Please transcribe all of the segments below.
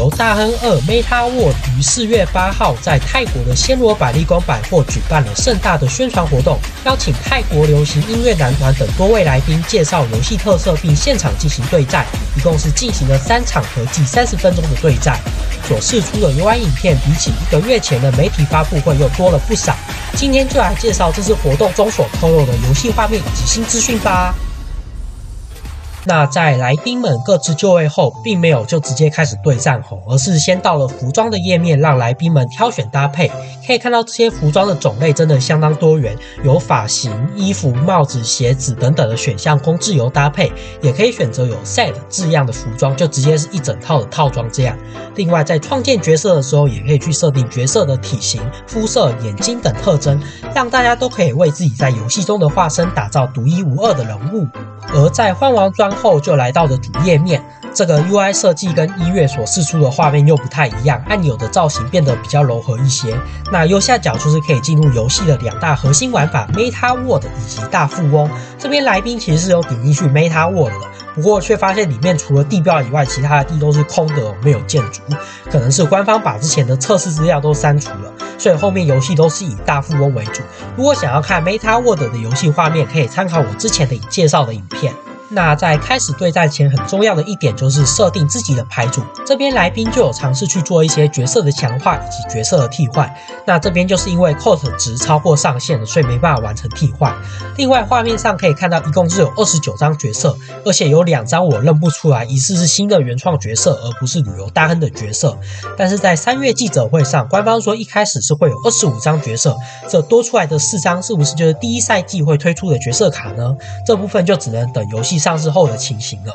游大亨2 Meta World 于4月8号在泰国的暹罗百丽宫百货举办了盛大的宣传活动，邀请泰国流行音乐男团等多位来宾介绍游戏特色，并现场进行对战，一共是进行了3场合计30分钟的对战。所释出的游玩影片比起1个月前的媒体发布会又多了不少。今天就来介绍这次活动中所透露的游戏画面以及新资讯吧。那在来宾们各自就位后，并没有就直接开始对战吼，而是先到了服装的页面，让来宾们挑选搭配。可以看到这些服装的种类真的相当多元，有发型、衣服、帽子、鞋子等等的选项供自由搭配，也可以选择有 set 字样的服装，就直接是一整套的套装这样。另外在创建角色的时候，也可以去设定角色的体型、肤色、眼睛等特征，让大家都可以为自己在游戏中的化身打造独一无二的人物。而在换完装后，就来到了主页面。这个 UI 设计跟1月所释出的画面又不太一样，按钮的造型变得比较柔和一些。那右下角就是可以进入游戏的2大核心玩法 Meta World 以及大富翁。这边来宾其实是有点进去 Meta World 的，不过却发现里面除了地标以外，其他的地都是空的，没有建筑，可能是官方把之前的测试资料都删除了，所以后面游戏都是以大富翁为主。如果想要看 Meta World 的游戏画面，可以参考我之前的介绍的影片。那在开始对战前，很重要的一点就是设定自己的牌组。这边来宾就有尝试去做一些角色的强化以及角色的替换。那这边就是因为 cost 值超过上限了，所以没办法完成替换。另外画面上可以看到，一共是有29张角色，而且有2张我认不出来，疑似是新的原创角色，而不是旅游大亨的角色。但是在3月记者会上，官方说一开始是会有25张角色，这多出来的4张是不是就是第一赛季会推出的角色卡呢？这部分就只能等游戏上市后的情形了。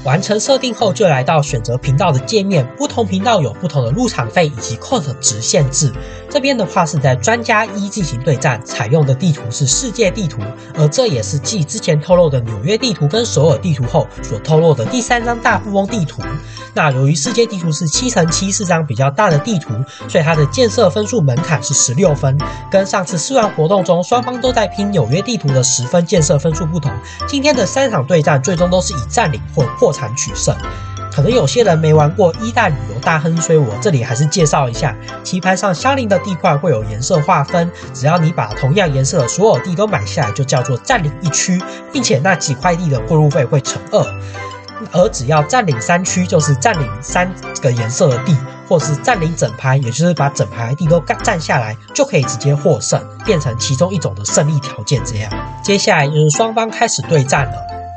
完成设定后，就来到选择频道的界面，不同频道有不同的入场费以及 cost 值限制。这边的话是在专家1进行对战，采用的地图是世界地图，而这也是继之前透露的纽约地图跟首尔地图后所透露的第3张大富翁地图。那由于世界地图是7×7，是张比较大的地图，所以它的建设分数门槛是16分，跟上次试玩活动中双方都在拼纽约地图的10分建设分数不同。今天的3场对战最终都是以占领或破产取胜。可能有些人没玩过1代旅游大亨，所以我这里还是介绍一下，棋盘上相邻的地块会有颜色划分，只要你把同样颜色的所有地都买下来，就叫做占领1区，并且那几块地的过路费会乘2。而只要占领3区，就是占领3个颜色的地，或是占领整排，也就是把整排的地都占下来，就可以直接获胜，变成其中一种的胜利条件这样。接下来就是双方开始对战了。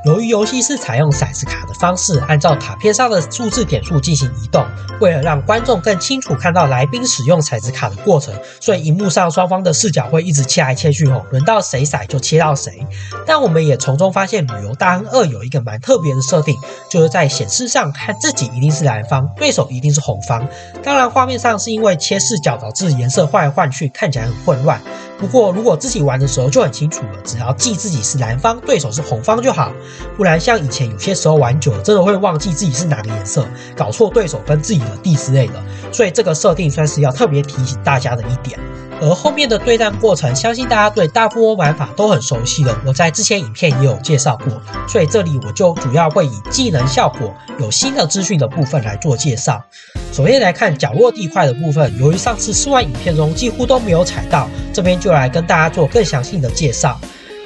由于游戏是采用骰子卡的方式，按照卡片上的数字点数进行移动，为了让观众更清楚看到来宾使用骰子卡的过程，所以荧幕上双方的视角会一直切来切去轮到谁骰就切到谁。但我们也从中发现，旅游大亨2有一个蛮特别的设定，就是在显示上看自己一定是蓝方，对手一定是红方。当然画面上是因为切视角导致颜色换来换去，看起来很混乱。不过如果自己玩的时候就很清楚了，只要记自己是蓝方，对手是红方就好。不然像以前有些时候玩久了，真的会忘记自己是哪个颜色，搞错对手跟自己的地之类的，所以这个设定算是要特别提醒大家的一点。而后面的对战过程，相信大家对大富翁玩法都很熟悉了，我在之前影片也有介绍过，所以这里我就主要会以技能效果有新的资讯的部分来做介绍。首先来看角落地块的部分，由于上次试玩影片中几乎都没有踩到，这边就来跟大家做更详细的介绍。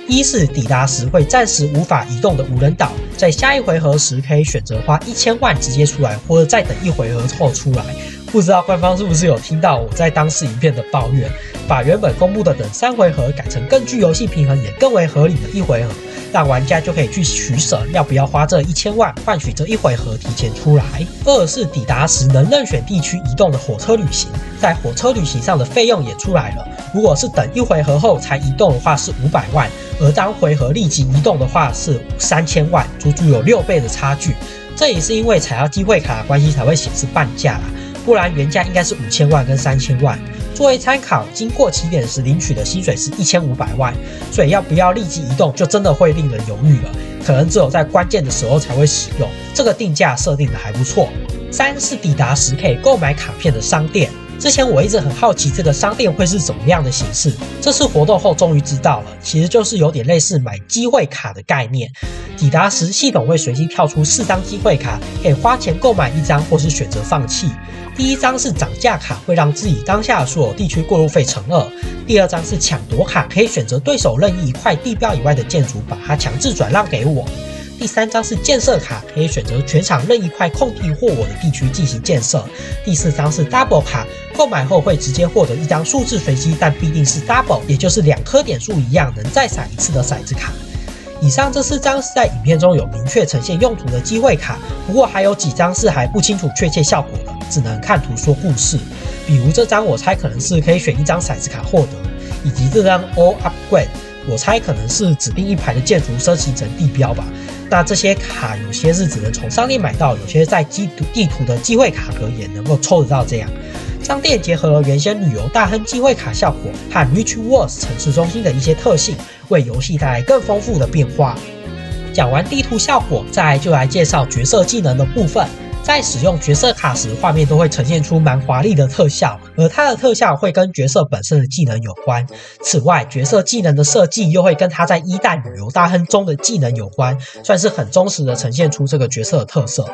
一是抵达时会暂时无法移动的无人岛，在下一回合时可以选择花1000万直接出来，或者再等1回合后出来。不知道官方是不是有听到我在当时影片的抱怨，把原本公布的等3回合改成更具游戏平衡也更为合理的1回合，让玩家就可以去取舍要不要花这1000万换取这1回合提前出来。二是抵达时能任选地区移动的火车旅行，在火车旅行上的费用也出来了，如果是等1回合后才移动的话是500万，而当回合立即移动的话是3000万，足足有6倍的差距。这也是因为采到机会卡的关系才会显示半价啦，不然原价应该是5000万跟3000万。作为参考，经过起点时领取的薪水是1500万，所以要不要立即移动就真的会令人犹豫了，可能只有在关键的时候才会使用，这个定价设定的还不错。三是抵达时可以购买卡片的商店。之前我一直很好奇这个商店会是怎么样的形式，这次活动后终于知道了，其实就是有点类似买机会卡的概念。抵达时，系统会随机跳出4张机会卡，可以花钱购买1张或是选择放弃。第一张是涨价卡，会让自己当下所有地区过路费乘2。第二张是抢夺卡，可以选择对手任意一块地标以外的建筑，把它强制转让给我。第3张是建设卡，可以选择全场任意一块空地或我的地区进行建设。第4张是 Double 卡，购买后会直接获得1张数字随机，但必定是 Double， 也就是2颗点数一样，能再撒1次的骰子卡。以上这4张是在影片中有明确呈现用途的机会卡，不过还有几张是还不清楚确切效果的，只能看图说故事。比如这张我猜可能是可以选1张骰子卡获得，以及这张 All Upgrade， 我猜可能是指定一排的建筑升级成地标吧。那这些卡有些是只能从商店买到，有些在地图的机会卡格也能够抽得到这样。商店结合了原先旅游大亨机会卡效果和 Rich Worlds 城市中心的一些特性，为游戏带来更丰富的变化。讲完地图效果，再来就来介绍角色技能的部分。在使用角色卡时，画面都会呈现出蛮华丽的特效，而它的特效会跟角色本身的技能有关。此外，角色技能的设计又会跟它在1代旅游大亨中的技能有关，算是很忠实的呈现出这个角色的特色。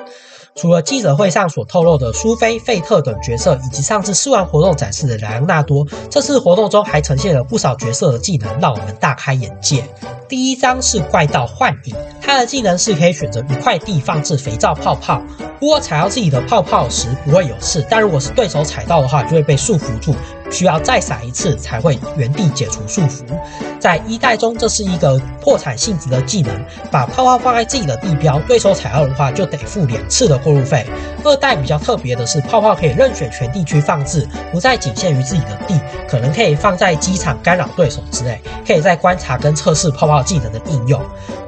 除了记者会上所透露的苏菲、费特等角色，以及上次试玩活动展示的莱昂纳多，这次活动中还呈现了不少角色的技能，让我们大开眼界。第一张是怪盗幻影，他的技能是可以选择1块地放置肥皂泡泡，如果踩到自己的泡泡时不会有事，但如果是对手踩到的话就会被束缚住，需要再撒1次才会原地解除束缚。在1代中，这是一个破产性质的技能，把泡泡放在自己的地标，对手踩到的话就得付2次的过路费。2代比较特别的是，泡泡可以任选全地区放置，不再仅限于自己的地，可能可以放在机场干扰对手之类，可以在观察跟测试泡泡技能的应用。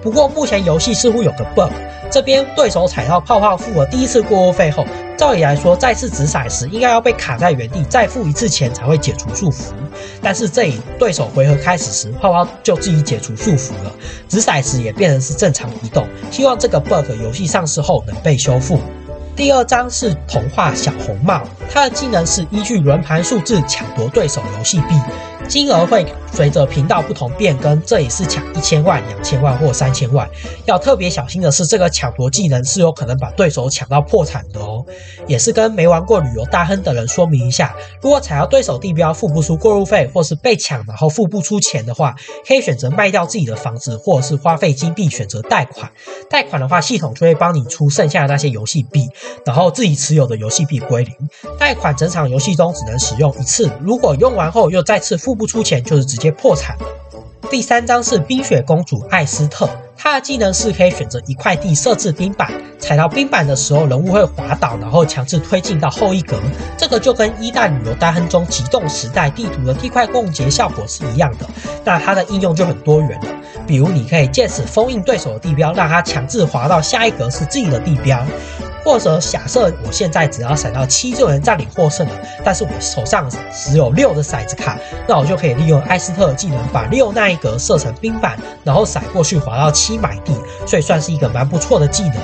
不过目前游戏似乎有个 bug， 这边对手踩到泡泡付了第1次过路费后，照理来说再次掷骰时应该要被卡在原地，再付1次钱才会解除束缚。但是这里对手回合开始时，泡泡就自己解除束缚了，掷骰时也变成是正常移动。希望这个 bug 游戏上市后能被修复。第2张是童话小红帽，它的技能是依据轮盘数字抢夺对手游戏币，金额会随着频道不同变更，这里是抢1000万、2000万或3000万。要特别小心的是，这个抢夺技能是有可能把对手抢到破产的哦。也是跟没玩过旅游大亨的人说明一下，如果踩到对手地标付不出过路费，或是被抢然后付不出钱的话，可以选择卖掉自己的房子，或者是花费金币选择贷款。贷款的话，系统就会帮你出剩下的那些游戏币，然后自己持有的游戏币归零。贷款整场游戏中只能使用1次，如果用完后又再次付不出钱，就是直接破产了。第3张是冰雪公主艾斯特，她的技能是可以选择1块地设置冰板，踩到冰板的时候人物会滑倒，然后强制推进到后一格。这个就跟1代旅游大亨中极冻时代地图的地块共结效果是一样的，那它的应用就很多元了。比如你可以借此封印对手的地标，让他强制滑到下一格是自己的地标。或者假设我现在只要骰到7就能占领获胜了，但是我手上只有6的骰子卡，那我就可以利用艾斯特的技能把6那一格设成冰板，然后骰过去滑到7买地，所以算是一个蛮不错的技能。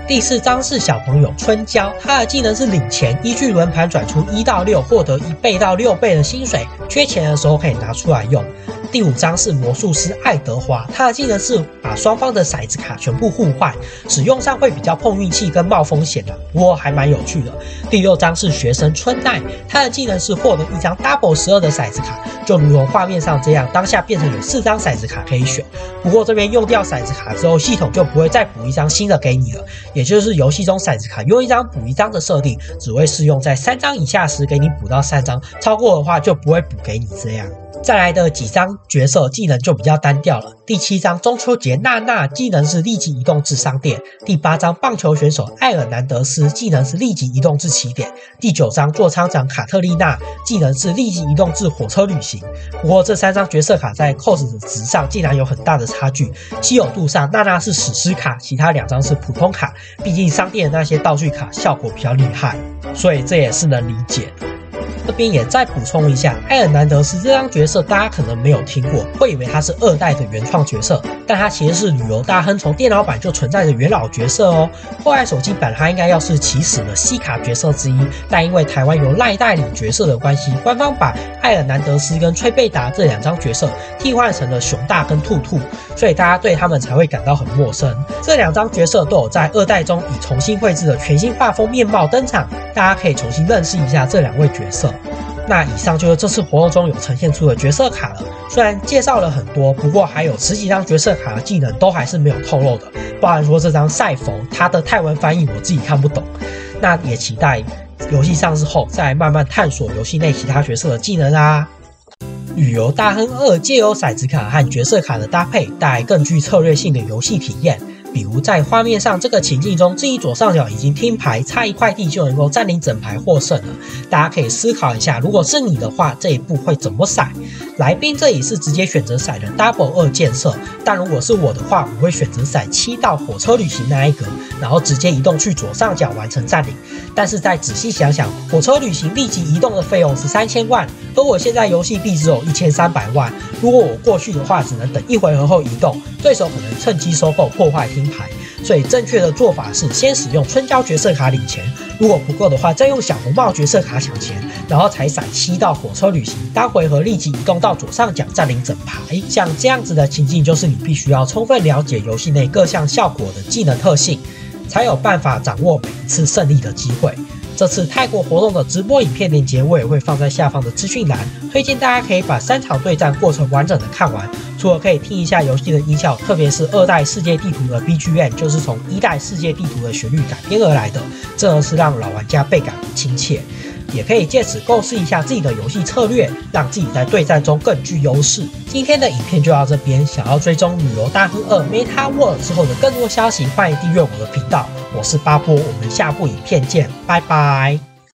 第4张是小朋友春娇，他的技能是领钱，依据轮盘转出1到6，获得1倍到6倍的薪水，缺钱的时候可以拿出来用。第5张是魔术师爱德华，他的技能是把双方的骰子卡全部互换，使用上会比较碰运气跟冒风险的，不过还蛮有趣的。第6张是学生春奈，他的技能是获得1张 Double 12的骰子卡，就如同画面上这样，当下变成有4张骰子卡可以选。不过这边用掉骰子卡之后，系统就不会再补1张新的给你了，也就是游戏中骰子卡用1张补1张的设定，只会适用在3张以下时给你补到3张，超过的话就不会补给你这样。再来的几张角色技能就比较单调了。第7张中秋节娜娜技能是立即移动至商店。第8张棒球选手艾尔南德斯技能是立即移动至起点。第9张座舱长卡特丽娜技能是立即移动至火车旅行。不过这3张角色卡在 cost 值上竟然有很大的差距，稀有度上娜娜是史诗卡，其他2张是普通卡，毕竟商店的那些道具卡效果比较厉害，所以这也是能理解的。这边也再补充一下，艾尔南德斯这张角色大家可能没有听过，会以为他是2代的原创角色，但他其实是旅游大亨从电脑版就存在的元老角色哦。后来手机版他应该要是起始的 C 卡角色之一，但因为台湾有赖代理角色的关系，官方把艾尔南德斯跟崔贝达这2张角色替换成了熊大跟兔兔，所以大家对他们才会感到很陌生。这2张角色都有在2代中以重新绘制的全新画风面貌登场，大家可以重新认识一下这2位角色。那以上就是这次活动中有呈现出的角色卡了，虽然介绍了很多，不过还有10几张角色卡的技能都还是没有透露的，包含说这张赛佛，它的泰文翻译我自己看不懂。那也期待游戏上市后再慢慢探索游戏内其他角色的技能啦。旅游大亨2借由骰子卡和角色卡的搭配，带来更具策略性的游戏体验。比如在画面上这个情境中，自己左上角已经听牌，差1块地就能够占领整排获胜了。大家可以思考一下，如果是你的话，这一步会怎么骰？来宾这里是直接选择骰的 Double 2建设，但如果是我的话，我会选择骰7到火车旅行那一格，然后直接移动去左上角完成占领。但是再仔细想想，火车旅行立即移动的费用是3000万，而我现在游戏币只有1300万，如果我过去的话，只能等1回合后移动，对手可能趁机收购破坏听牌，所以正确的做法是先使用春娇角色卡领钱，如果不够的话，再用小红帽角色卡抢钱，然后才骰7到火车旅行，当回合立即移动到左上角占领整排。像这样子的情境，就是你必须要充分了解游戏内各项效果的技能特性，才有办法掌握每一次胜利的机会。这次泰国活动的直播影片链接我也会放在下方的资讯栏，推荐大家可以把3场对战过程完整的看完。除了可以听一下游戏的音效，特别是2代世界地图的 BGM 就是从1代世界地图的旋律改编而来的，真的是让老玩家倍感亲切。也可以借此构思一下自己的游戏策略，让自己在对战中更具优势。今天的影片就到这边，想要追踪旅游大亨2 Meta World 之后的更多消息，欢迎订阅我的频道。我是巴波，我们下部影片见，拜拜。